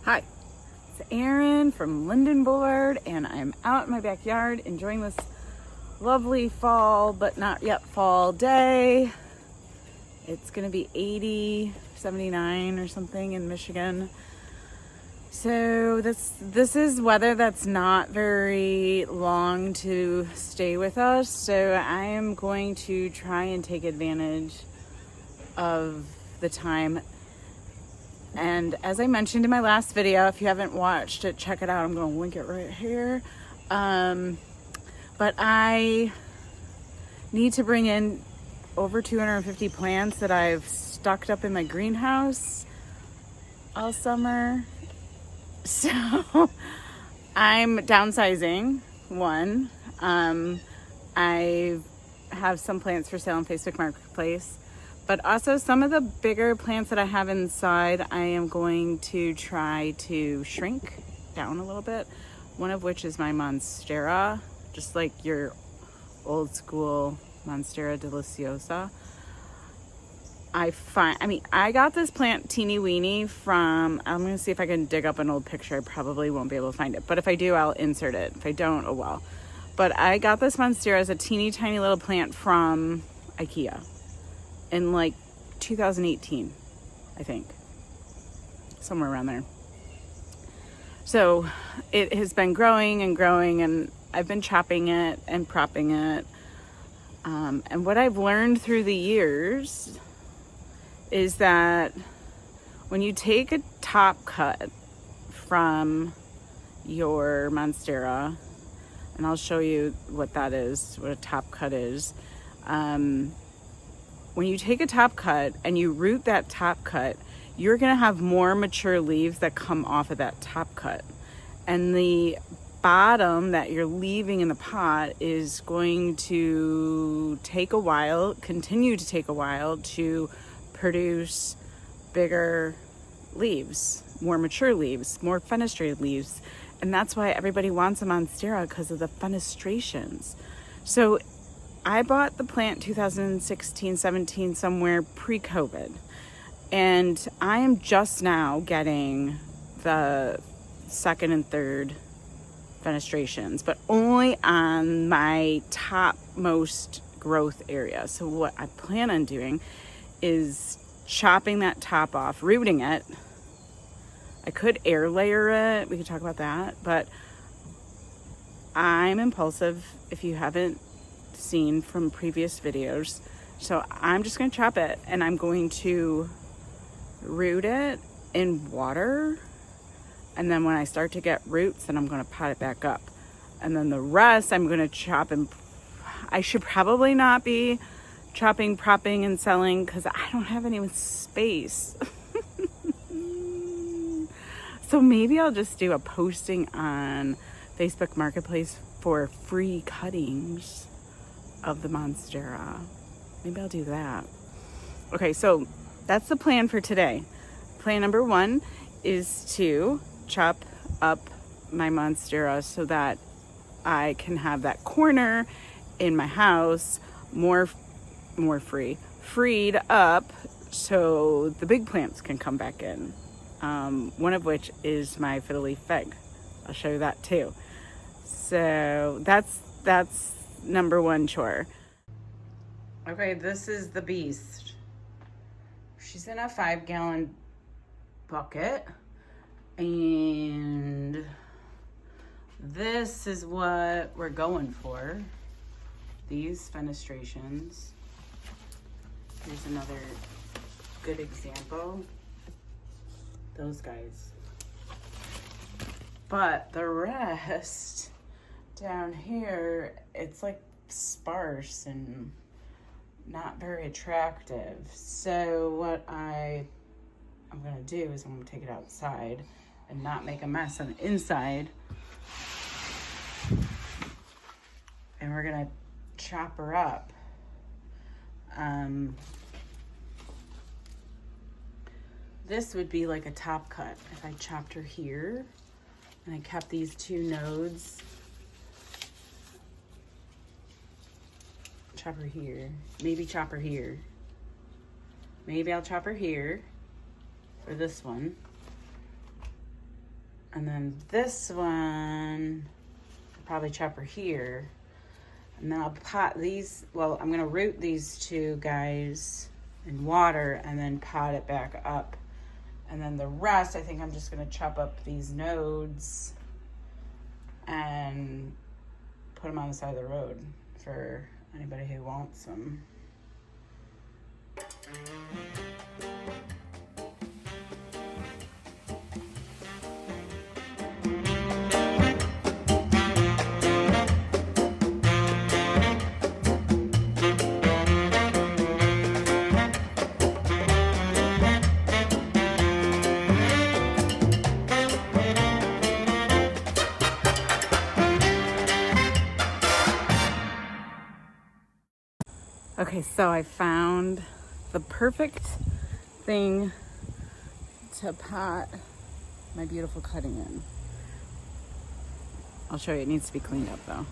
Hi, it's Erin from Linden Boulevard, and I'm out in my backyard enjoying this lovely fall, but not yet fall day. It's gonna be 80, 79 or something in Michigan. So this is weather that's not very long to stay with us. So I am going to try and take advantage of the time. And as I mentioned in my last video, if you haven't watched it, check it out. I'm going to link it right here. But I need to bring in over 250 plants that I've stocked up in my greenhouse all summer. So I'm downsizing one. I have some plants for sale on Facebook Marketplace, but also some of the bigger plants that I have inside, I am going to try to shrink down a little bit. One of which is my Monstera, just like your old school Monstera Deliciosa. I got this plant teeny weeny from, I'm gonna see if I can dig up an old picture. I probably won't be able to find it, but if I do, I'll insert it. If I don't, oh well. But I got this Monstera as a teeny tiny little plant from IKEA in like 2018, I think, somewhere around there. So it has been growing and growing, and I've been chopping it and propping it. And what I've learned through the years is that when you take a top cut from your Monstera, and I'll show you what that is, what a top cut is. When you take a top cut and you root that top cut, you're gonna have more mature leaves that come off of that top cut. And the bottom that you're leaving in the pot is going to take a while, continue to take a while to produce bigger leaves, more mature leaves, more fenestrated leaves. And that's why everybody wants a Monstera, because of the fenestrations. So I bought the plant 2016, 17, somewhere pre-COVID. And I am just now getting the second and third fenestrations, but only on my topmost growth area. So what I plan on doing is chopping that top off, rooting it. I could air layer it, we could talk about that, but I'm impulsive, if you haven't seen from previous videos. So I'm just gonna chop it, and I'm going to root it in water, and then when I start to get roots, then I'm gonna pot it back up. And then the rest I'm gonna chop, and I should probably not be chopping, propping, and selling, because I don't have any space. So maybe I'll just do a posting on Facebook Marketplace for free cuttings of the Monstera. Maybe I'll do that. Okay, so that's the plan for today. Plan number one is to chop up my Monstera so that I can have that corner in my house freed up, so the big plants can come back in. One of which is my fiddle leaf fig. I'll show you that too. So that's number one chore. Okay, this is the beast. She's in a 5-gallon bucket, and this is what we're going for. These fenestrations. Here's another good example. Those guys. But the rest down here, it's like sparse and not very attractive. So what I'm gonna do is I'm gonna take it outside and not make a mess on the inside. And we're gonna chop her up. This would be like a top cut if I chopped her here and I kept these two nodes. Chop her here, maybe chop her here. Maybe I'll chop her here for this one. And then this one, I'll probably chop her here. And then I'll pot these, well, I'm gonna root these two guys in water and then pot it back up. And then the rest, I think I'm just gonna chop up these nodes and put them on the side of the road for anybody who wants them. Okay, so I found the perfect thing to pot my beautiful cutting in. I'll show you, it needs to be cleaned up though.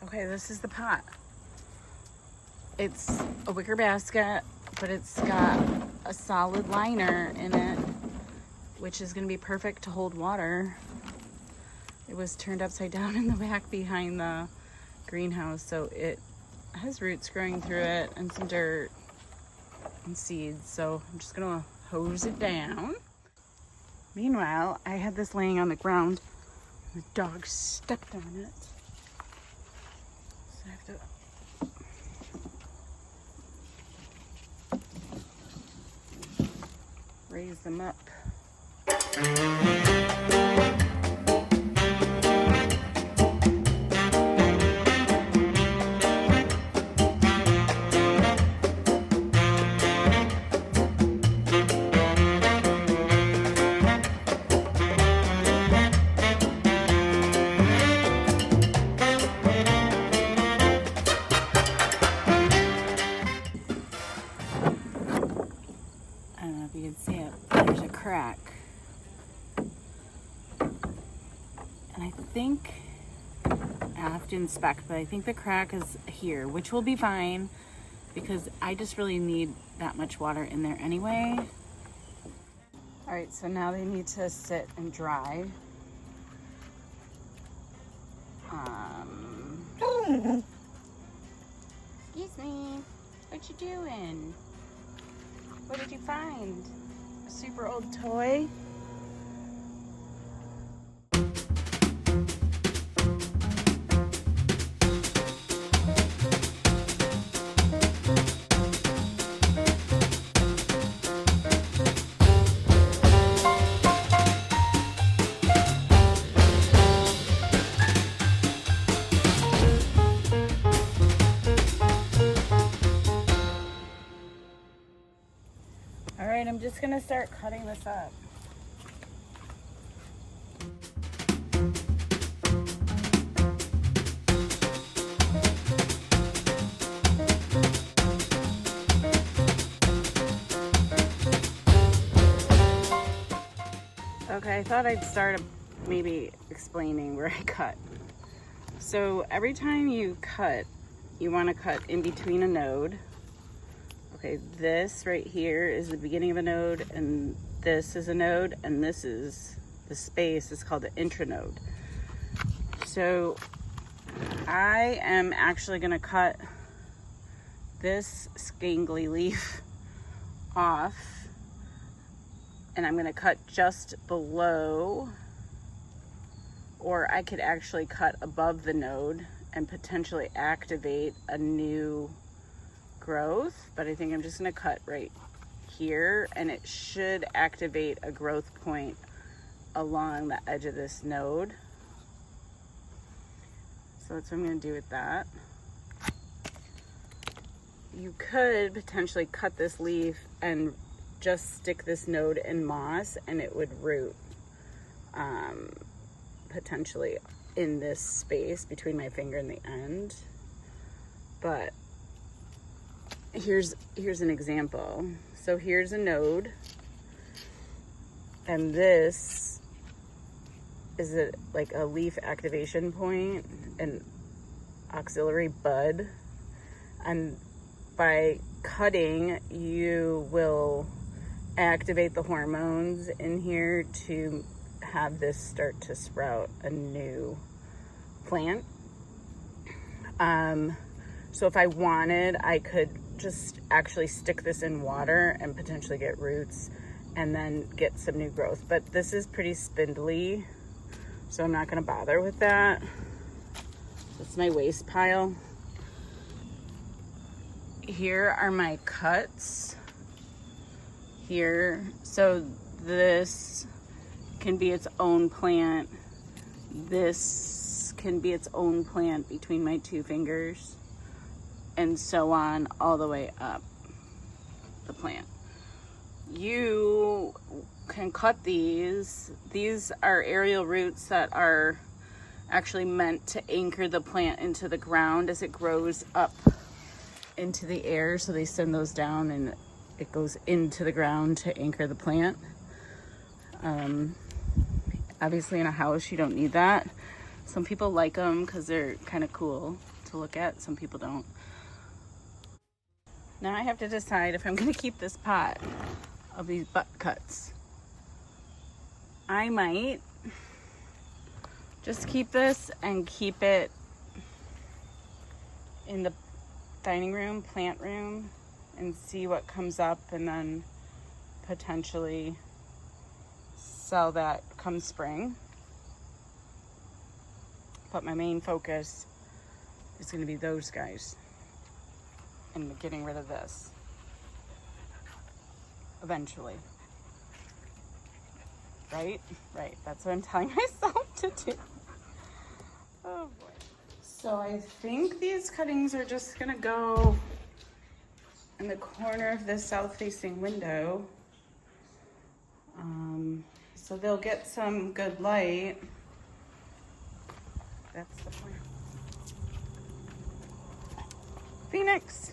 Okay, this is the pot. It's a wicker basket, but it's got a solid liner in it, which is gonna be perfect to hold water. It was turned upside down in the back behind the greenhouse, so it has roots growing through it and some dirt and seeds, so I'm just gonna hose it down. Meanwhile, I had this laying on the ground. The dog stepped on it, so I have to raise them up. I don't know if you can see it, there's a crack. And I think, I have to inspect, but I think the crack is here, which will be fine because I just really need that much water in there anyway. All right, so now they need to sit and dry. Excuse me, what you doing? What did you find? A super old toy? All right, I'm just gonna start cutting this up. Okay, I thought I'd start maybe explaining where I cut. So every time you cut, you want to cut in between a node. Okay, this right here is the beginning of a node, and this is a node, and this is the space. It's called the intranode. So I am actually going to cut this scangly leaf off, and I'm going to cut just below, or I could actually cut above the node and potentially activate a new growth, but I think I'm just going to cut right here, and it should activate a growth point along the edge of this node. So that's what I'm going to do with that. You could potentially cut this leaf and just stick this node in moss, and it would root potentially in this space between my finger and the end. But here's an example. So here's a node, and this is like a leaf activation point, an auxiliary bud, and by cutting you will activate the hormones in here to have this start to sprout a new plant. So if I wanted, I could just actually stick this in water and potentially get roots and then get some new growth. But this is pretty spindly, so I'm not gonna bother with that. That's my waste pile. Here are my cuts here. So this can be its own plant. This can be its own plant between my two fingers, and so on all the way up the plant. You can cut these. These are aerial roots that are actually meant to anchor the plant into the ground as it grows up into the air. So they send those down and it goes into the ground to anchor the plant. Obviously in a house you don't need that. Some people like them because they're kind of cool to look at. Some people don't. Now I have to decide if I'm going to keep this pot of these butt cuts. I might just keep this and keep it in the dining room, plant room, and see what comes up, and then potentially sell that come spring. But my main focus is going to be those guys and getting rid of this eventually. Right? Right. That's what I'm telling myself to do. Oh boy. So I think these cuttings are just gonna go in the corner of this south-facing window. So they'll get some good light. That's the plan. Phoenix.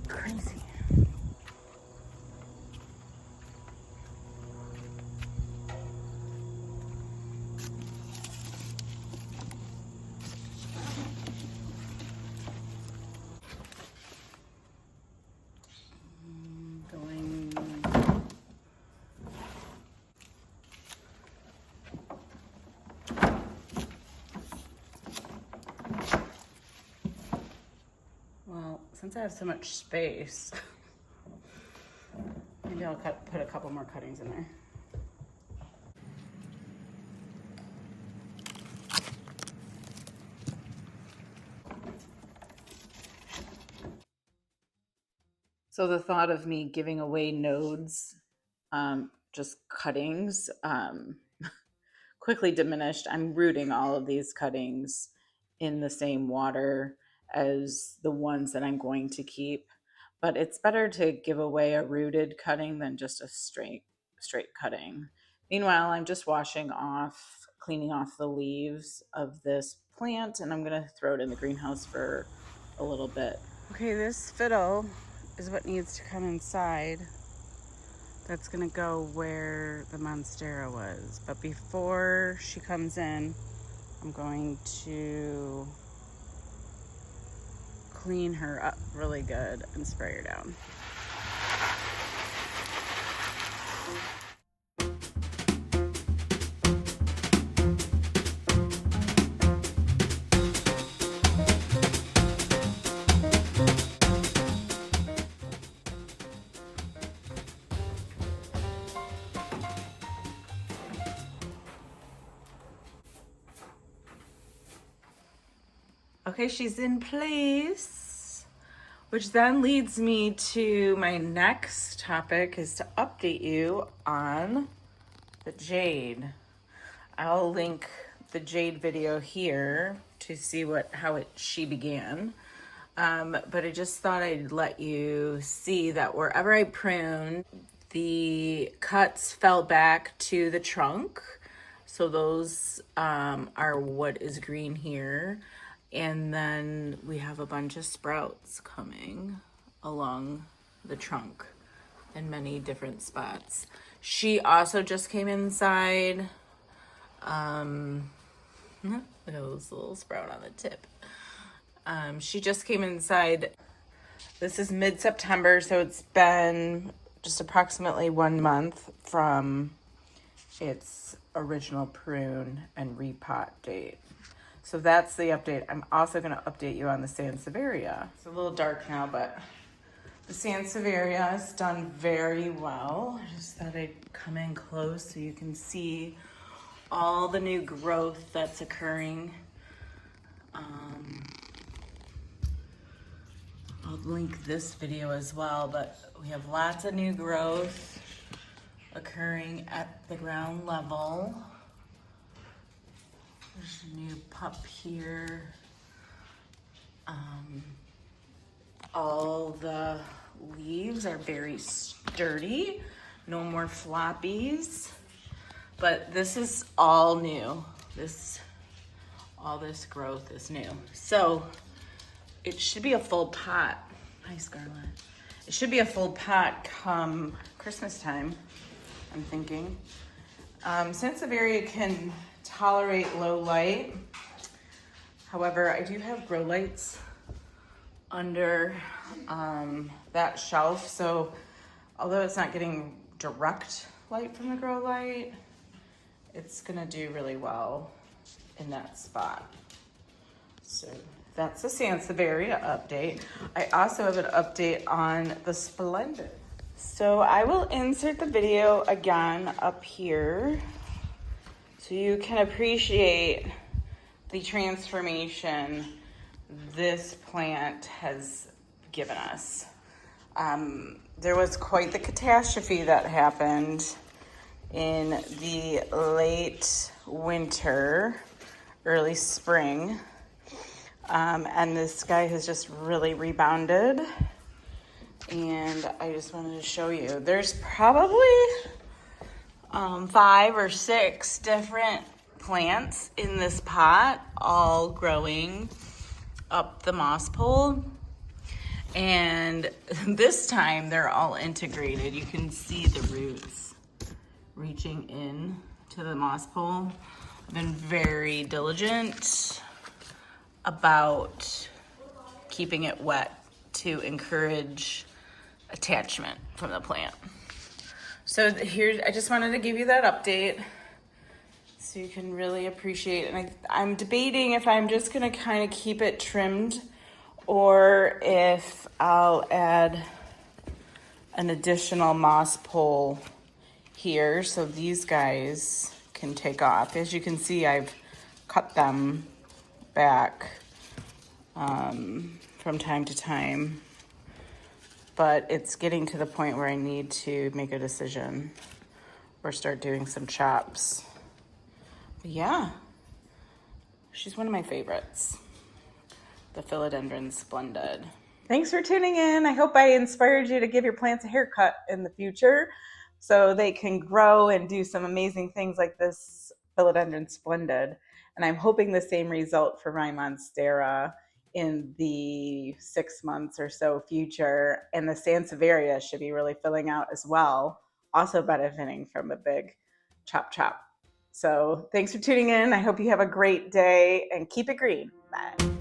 Crazy. Since I have so much space, maybe I'll put a couple more cuttings in there. So the thought of me giving away nodes, just cuttings, quickly diminished. I'm rooting all of these cuttings in the same water as the ones that I'm going to keep. But it's better to give away a rooted cutting than just a straight cutting. Meanwhile, I'm just cleaning off the leaves of this plant, and I'm gonna throw it in the greenhouse for a little bit. Okay, this fiddle is what needs to come inside. That's gonna go where the Monstera was. But before she comes in, I'm going to clean her up really good and spray her down. Okay, she's in place, which then leads me to my next topic, is to update you on the jade. I'll link the jade video here to see how she began. But I just thought I'd let you see that wherever I pruned, the cuts fell back to the trunk. So those are what is green here. And then we have a bunch of sprouts coming along the trunk in many different spots. She also just came inside. Look at this little sprout on the tip. She just came inside. This is mid-September, so it's been just approximately 1 month from its original prune and repot date. So that's the update. I'm also going to update you on the Sansevieria. It's a little dark now, but the Sansevieria has done very well. I just thought I'd come in close so you can see all the new growth that's occurring. I'll link this video as well, but we have lots of new growth occurring at the ground level. There's a new pup here. All the leaves are very sturdy, no more floppies, but this is all new. All this growth is new. So it should be a full pot. Hi, Scarlett. It should be a full pot come Christmas time, I'm thinking. Sansevieria can tolerate low light. However, I do have grow lights under that shelf. So although it's not getting direct light from the grow light, it's gonna do really well in that spot. So that's the Sansevieria update. I also have an update on the Splendid. So I will insert the video again up here so you can appreciate the transformation this plant has given us. There was quite the catastrophe that happened in the late winter, early spring. And this guy has just really rebounded. And I just wanted to show you. There's probably 5 or 6 different plants in this pot, all growing up the moss pole. And this time they're all integrated. You can see the roots reaching in to the moss pole. I've been very diligent about keeping it wet to encourage attachment from the plant. So here, I just wanted to give you that update so you can really appreciate it. And I'm debating if I'm just gonna kind of keep it trimmed or if I'll add an additional moss pole here so these guys can take off. As you can see, I've cut them back from time to time, but it's getting to the point where I need to make a decision or start doing some chops. But yeah, she's one of my favorites, the Philodendron Splendid. Thanks for tuning in. I hope I inspired you to give your plants a haircut in the future so they can grow and do some amazing things like this Philodendron Splendid. And I'm hoping the same result for my Monstera in the 6 months or so future. And the Sansevieria should be really filling out as well, also benefiting from a big chop chop. So thanks for tuning in. I hope you have a great day and keep it green. Bye.